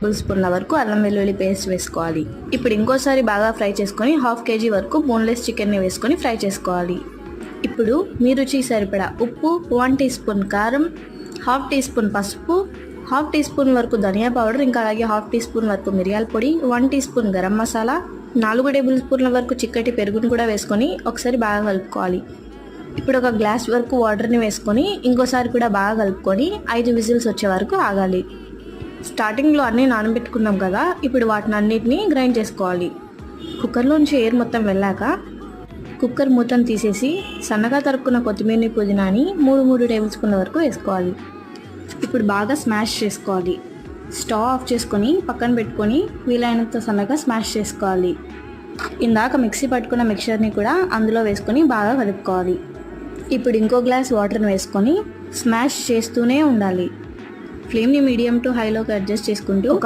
Table స్పూన్ల వరకు అల్లం వెల్లుల్లి పేస్ట్ వేసుకోవాలి. ఇప్పుడు ఇంకోసారి బాగా ఫ్రై చేసుకొని 1/2 kg వరకు బోన్లెస్ చికెన్ని వేసుకొని ఫ్రై చేసుకోవాలి. ఇప్పుడు మీ రుచికి సరిపడా ఉప్పు, 1 టీ స్పూన్ కారం, 1/2 టీ స్పూన్ పసుపు, 1/2 టీ స్పూన్ వరకు ధనియా పౌడర్, ఇంకా అలాగే 1/2 టీ స్పూన్ వరకు మిరియాల పొడి, 1 టీ స్పూన్ గరం మసాలా, 4 టేబుల్ స్పూన్ల వరకు చిక్కటి పెరుగును కూడా వేసుకొని ఒకసారి బాగా కలుపుకోవాలి. ఇప్పుడు ఒక గ్లాస్ వరకు వాటర్ని వేసుకొని ఇంకోసారి కూడా బాగా కలుపుకొని 5 విజిల్స్ వచ్చే వరకు ఆగాలి. స్టార్టింగ్లో అన్నీ నానబెట్టుకున్నాం కదా, ఇప్పుడు వాటిని అన్నిటినీ గ్రైండ్ చేసుకోవాలి. కుక్కర్లోంచి ఎయిర్ మొత్తం వెళ్ళాక కుక్కర్ మూతను తీసేసి సన్నగా తరుక్కున్న కొత్తిమీరని, పుదీనాని 3 టేబుల్ స్పూన్ల వరకు వేసుకోవాలి. ఇప్పుడు బాగా స్మాష్ చేసుకోవాలి. స్టవ్ ఆఫ్ చేసుకొని పక్కన పెట్టుకొని వీలైనంత సన్నగా స్మాష్ చేసుకోవాలి. ఇందాక మిక్సీ పట్టుకున్న మిక్చర్ని కూడా అందులో వేసుకొని బాగా కలుపుకోవాలి. ఇప్పుడు ఇంకో గ్లాస్ వాటర్ని వేసుకొని స్మాష్ చేస్తూనే ఉండాలి. ఫ్లేమ్ని మీడియం టు హైలోకి అడ్జస్ట్ చేసుకుంటూ ఒక